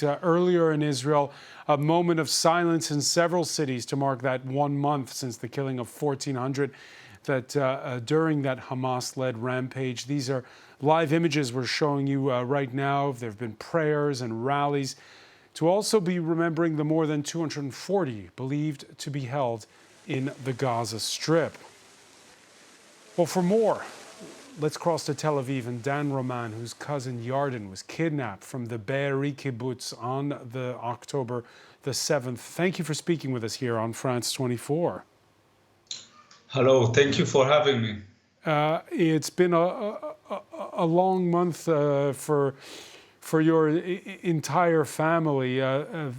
night. Earlier in Israel, a moment of silence in several cities to mark that 1 month since the killing of 1,400 during that Hamas-led rampage. These are live images we're showing you right now. There have been prayers and rallies to also be remembering the more than 240 believed to be held in the Gaza Strip. Well, for more, let's cross to Tel Aviv and Dan Romann, whose cousin Yarden was kidnapped from the Be'eri kibbutz on the October the 7th. Thank you for speaking with us here on France 24. Hello, thank you for having me. It's been a long month for your entire family, a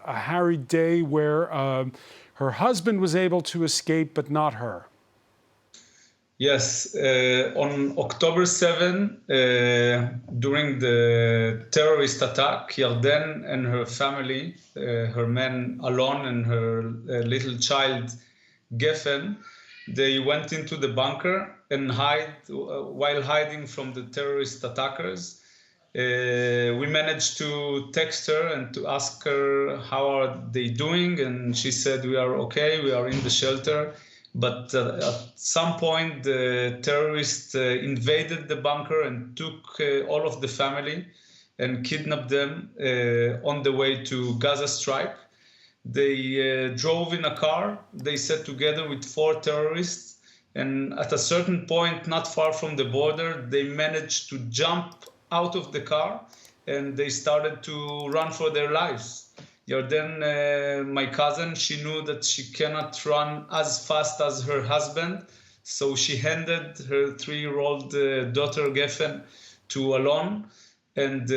harried day where her husband was able to escape, but not her. Yes, on October 7, during the terrorist attack, Yarden and her family, her man Alon and her little child Geffen, they went into the bunker and while hiding from the terrorist attackers. We managed to text her and to ask her how are they doing, and she said we are okay, we are in the shelter. But at some point, the terrorists invaded the bunker and took all of the family and kidnapped them on the way to Gaza Strip. They drove in a car, they sat together with 4 terrorists, and at a certain point, not far from the border, they managed to jump out of the car and they started to run for their lives. Yarden, my cousin, she knew that she cannot run as fast as her husband, so she handed her 3-year-old daughter Geffen to Alon, and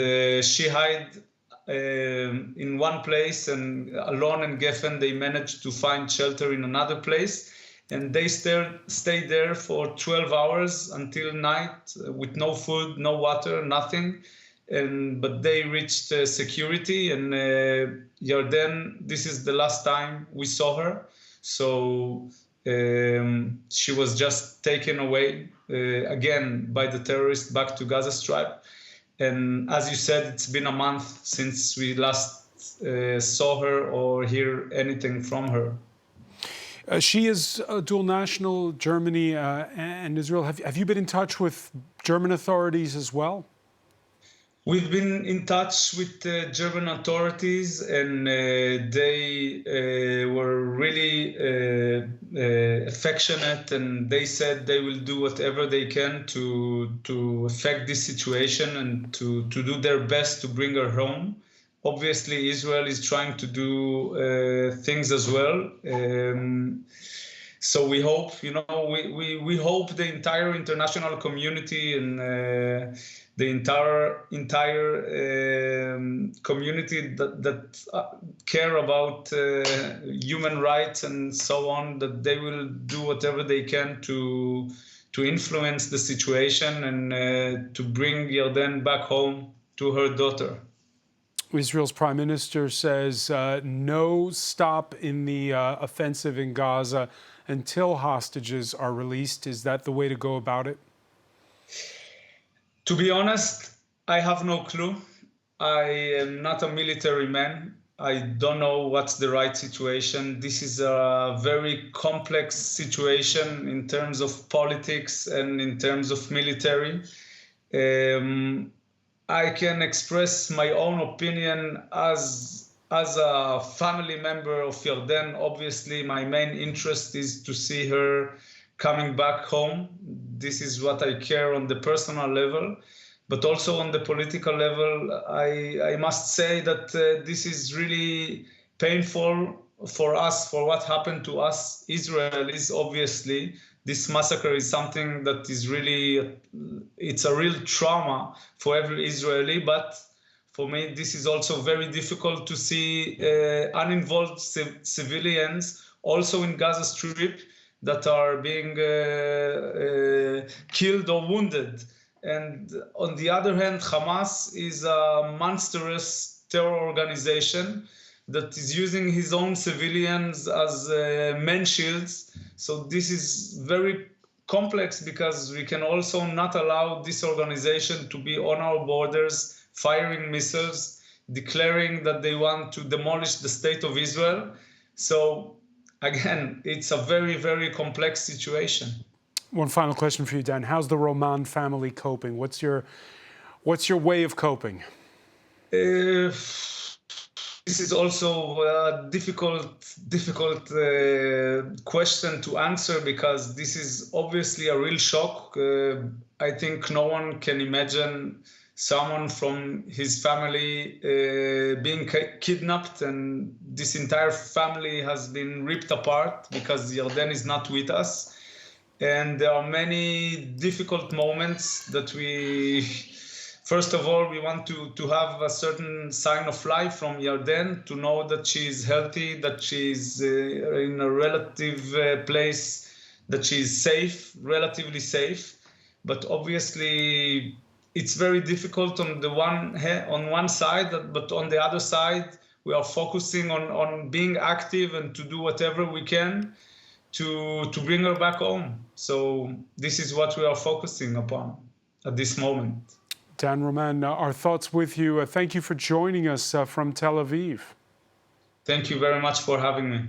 she hid in one place, and Alon and Geffen, they managed to find shelter in another place, and they stayed there for 12 hours until night with no food, no water, nothing. But they reached security, and Yarden, this is the last time we saw her. So she was just taken away again by the terrorists back to Gaza Strip. And as you said, it's been a month since we last saw her or hear anything from her. She is a dual national, Germany and Israel. Have you been in touch with German authorities as well? We've been in touch with German authorities, and they were really affectionate, and they said they will do whatever they can to affect this situation and to do their best to bring her home. Obviously, Israel is trying to do things as well. So we hope, we hope the entire international community and the entire community that care about human rights and so on, that they will do whatever they can to influence the situation and to bring Yarden back home to her daughter. Israel's prime minister says no stop in the offensive in Gaza until hostages are released. Is that the way to go about it? To be honest, I have no clue. I am not a military man. I don't know what's the right situation. This is a very complex situation in terms of politics and in terms of military. I can express my own opinion as a family member of Yarden. Obviously, my main interest is to see her coming back home. This is what I care on the personal level, but also on the political level. I must say that this is really painful for us, for what happened to us Israelis. Obviously, this massacre is something that is really, it's a real trauma for every Israeli, but for me, this is also very difficult to see uninvolved civilians also in Gaza Strip that are being killed or wounded. And on the other hand, Hamas is a monstrous terror organization that is using his own civilians as men shields. So this is very complex because we can also not allow this organization to be on our borders firing missiles. declaring that they want to demolish the state of Israel. So again, it's a very, very complex situation. One final question for you, Dan. How's the Romann family coping? What's your way of coping? This is also a difficult question to answer, because this is obviously a real shock. I think no one can imagine someone from his family being kidnapped, and this entire family has been ripped apart because Yarden is not with us. And there are many difficult moments that first of all, we want to have a certain sign of life from Yarden, to know that she is healthy, that she is in a relative place, that she is safe, relatively safe. But obviously, it's very difficult on one side, but on the other side, we are focusing on being active and to do whatever we can to bring her back home. So this is what we are focusing upon at this moment. Dan Romann, our thoughts with you. Thank you for joining us from Tel Aviv. Thank you very much for having me.